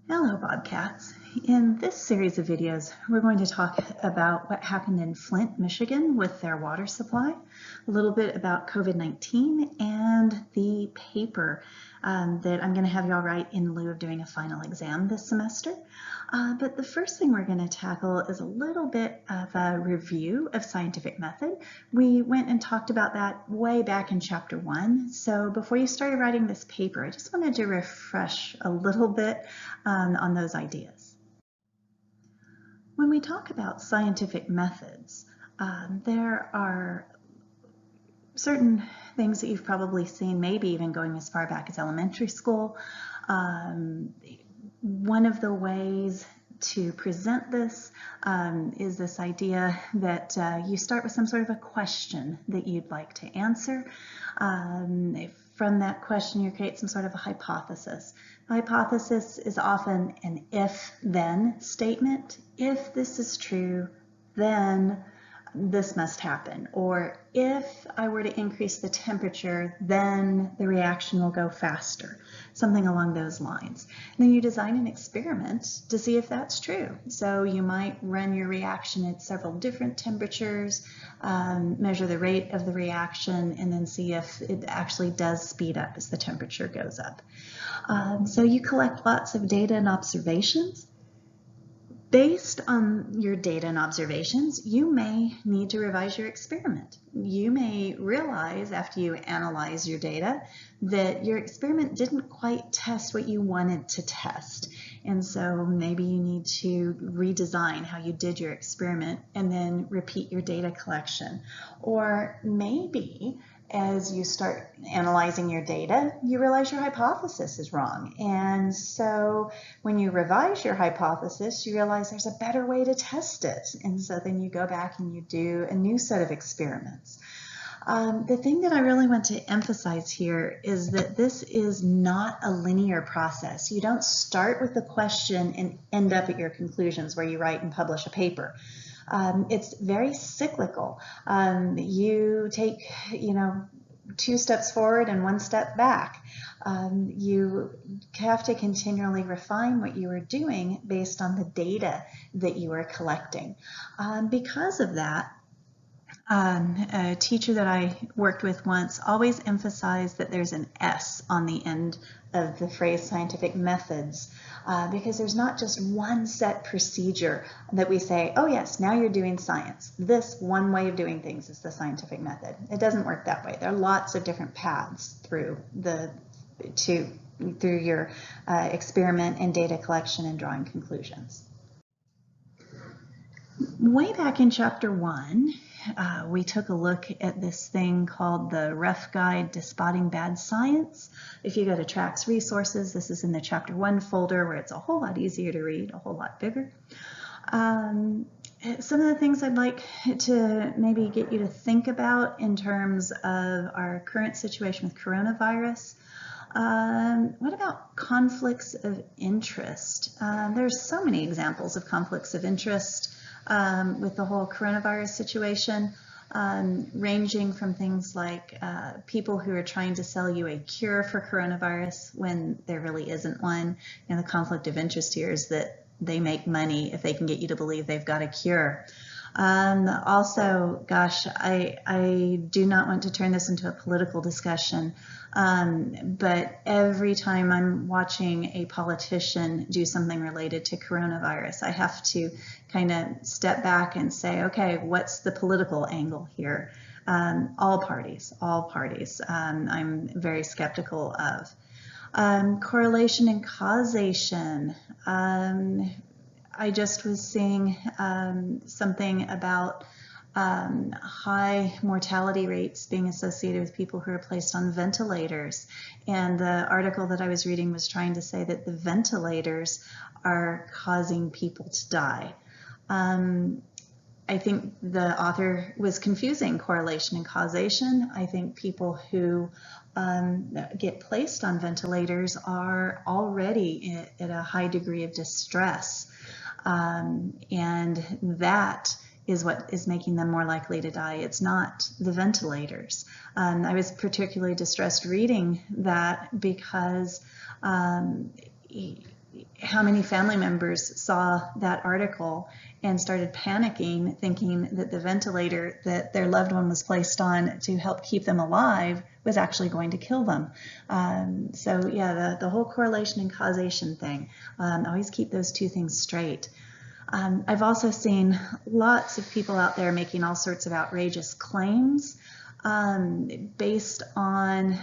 Hello, Bobcats. In this series of videos, we're going to talk about what happened in Flint, Michigan with their water supply, a little bit about COVID-19, and the paper that I'm going to have y'all write in lieu of doing a final exam this semester. But the first thing we're going to tackle is a little bit of a review of scientific method. We went and talked about that way back in chapter 1. So before you started writing this paper, I just wanted to refresh a little bit on those ideas. When we talk about scientific methods, there are certain things that you've probably seen, maybe even going as far back as elementary school. One of the ways to present this is this idea that you start with some sort of a question that you'd like to answer. From that question, you create some sort of a hypothesis. A hypothesis is often an if-then statement. If this is true, then this must happen. Or if I were to increase the temperature, then the reaction will go faster. Something along those lines. And then you design an experiment to see if that's true. So you might run your reaction at several different temperatures, measure the rate of the reaction, and then see if it actually does speed up as the temperature goes up. So you collect lots of data and observations. Based on your data and observations, you may need to revise your experiment. You may realize after you analyze your data that your experiment didn't quite test what you wanted to test. And so maybe you need to redesign how you did your experiment and then repeat your data collection. Or maybe as you start analyzing your data, you realize your hypothesis is wrong. And so when you revise your hypothesis, you realize there's a better way to test it. And so then you go back and you do a new set of experiments. The thing that I really want to emphasize here is that this is not a linear process. You don't start with the question and end up at your conclusions where you write and publish a paper. It's very cyclical. You take, 2 steps forward and 1 step back. You have to continually refine what you are doing based on the data that you are collecting. Because of that, a teacher that I worked with once always emphasized that there's an S on the end of the phrase scientific methods, because there's not just one set procedure that we say, oh yes, now you're doing science. This one way of doing things is the scientific method. It doesn't work that way. There are lots of different paths through your experiment and data collection and drawing conclusions. Way back in chapter 1, we took a look at this thing called the Rough Guide to Spotting Bad Science. If you go to Tracks Resources, this is in the chapter 1 folder where it's a whole lot easier to read, a whole lot bigger. Some of the things I'd like to maybe get you to think about in terms of our current situation with coronavirus. What about conflicts of interest? There's so many examples of conflicts of interest with the whole coronavirus situation, ranging from things like people who are trying to sell you a cure for coronavirus when there really isn't one. And the conflict of interest here is that they make money if they can get you to believe they've got a cure. Also, gosh, I do not want to turn this into a political discussion, but every time I'm watching a politician do something related to coronavirus, I have to kind of step back and say, okay, what's the political angle here? All parties, I'm very skeptical of. Correlation and causation. I just was seeing something about high mortality rates being associated with people who are placed on ventilators. And the article that I was reading was trying to say that the ventilators are causing people to die. I think the author was confusing correlation and causation. I think people who get placed on ventilators are already at a high degree of distress. And that is what is making them more likely to die. It's not the ventilators. I was particularly distressed reading that because how many family members saw that article and started panicking, thinking that the ventilator that their loved one was placed on to help keep them alive was actually going to kill them. So yeah, the whole correlation and causation thing, always keep those two things straight. I've also seen lots of people out there making all sorts of outrageous claims based on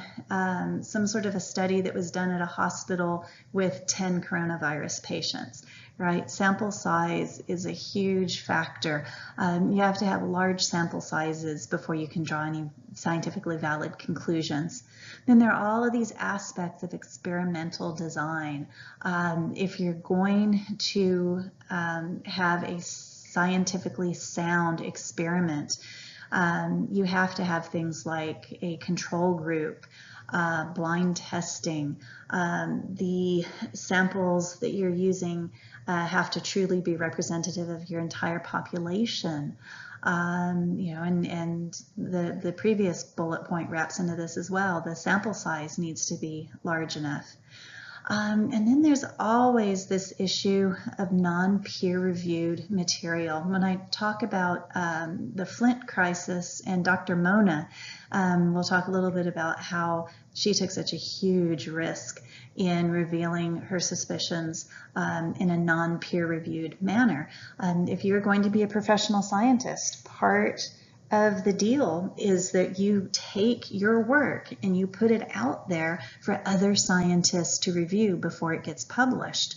some sort of a study that was done at a hospital with 10 coronavirus patients, right? Sample size is a huge factor. You have to have large sample sizes before you can draw any scientifically valid conclusions. Then there are all of these aspects of experimental design. If you're going to have a scientifically sound experiment, you have to have things like a control group, blind testing. The samples that you're using have to truly be representative of your entire population. You know, and the previous bullet point wraps into this as well. The sample size needs to be large enough. And then there's always this issue of non-peer-reviewed material. When I talk about the Flint crisis and Dr. Mona, we'll talk a little bit about how she took such a huge risk in revealing her suspicions in a non-peer-reviewed manner. If you're going to be a professional scientist, part of the deal is that you take your work and you put it out there for other scientists to review before it gets published.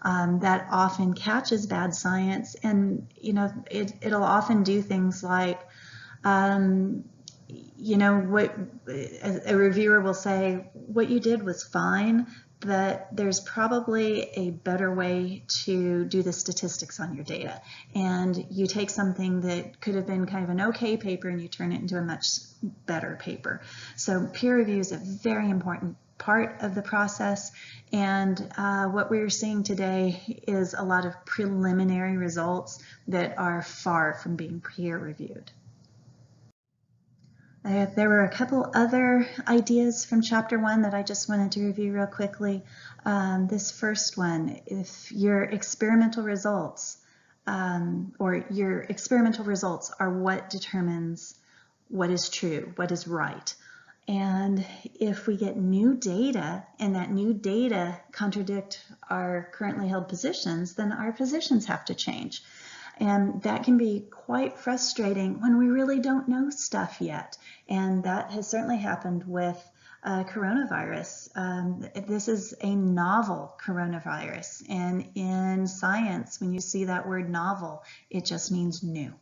That often catches bad science, and you know it'll often do things like you know, what a reviewer will say, what you did was fine, but there's probably a better way to do the statistics on your data. And you take something that could have been kind of an okay paper and you turn it into a much better paper. So peer review is a very important part of the process. And what we're seeing today is a lot of preliminary results that are far from being peer reviewed. There were a couple other ideas from chapter 1 that I just wanted to review real quickly. This first one, if your experimental results are what determines what is true, what is right. And if we get new data and that new data contradict our currently held positions, then our positions have to change. And that can be quite frustrating when we really don't know stuff yet. And that has certainly happened with coronavirus. This is a novel coronavirus. And in science, when you see that word novel, it just means new.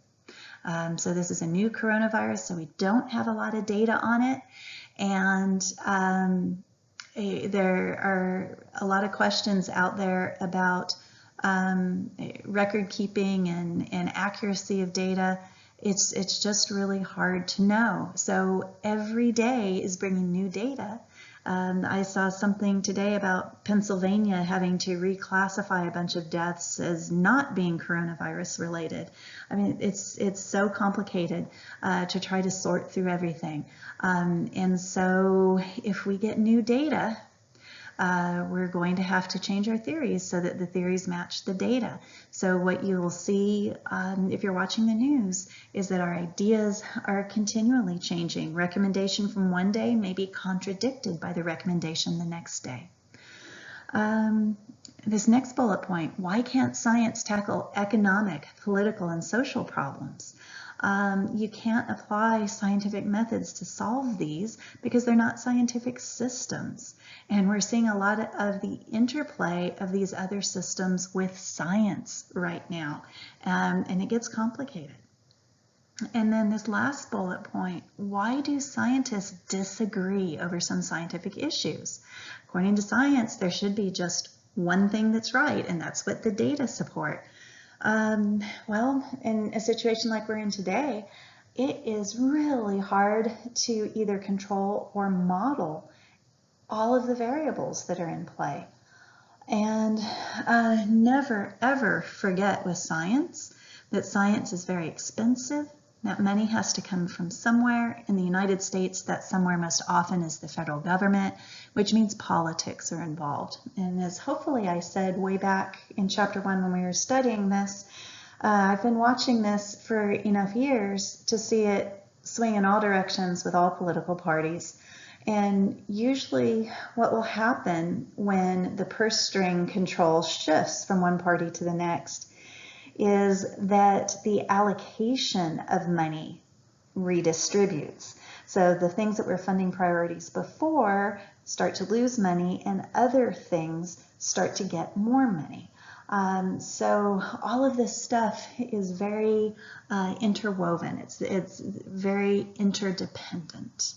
So this is a new coronavirus, so we don't have a lot of data on it. And there are a lot of questions out there about record keeping and accuracy of data. It's just really hard to know. So every day is bringing new data. I saw something today about Pennsylvania having to reclassify a bunch of deaths as not being coronavirus related. I mean, it's so complicated to try to sort through everything. And so if we get new data, we're going to have to change our theories so that the theories match the data. So what you will see if you're watching the news is that our ideas are continually changing. Recommendation from one day may be contradicted by the recommendation the next day. This next bullet point, why can't science tackle economic, political, and social problems? You can't apply scientific methods to solve these because they're not scientific systems. And we're seeing a lot of the interplay of these other systems with science right now. And it gets complicated. And then this last bullet point, why do scientists disagree over some scientific issues? According to science, there should be just one thing that's right, and that's what the data support. Well, in a situation like we're in today, it is really hard to either control or model all of the variables that are in play. And never, ever forget with science that science is very expensive, That money has to come from somewhere. In the United States, that somewhere most often is the federal government, which means politics are involved. And as hopefully I said way back in chapter 1 when we were studying this, I've been watching this for enough years to see it swing in all directions with all political parties. And usually what will happen when the purse string control shifts from one party to the next is that the allocation of money redistributes. So the things that were funding priorities before start to lose money and other things start to get more money. So all of this stuff is very interwoven. It's very interdependent.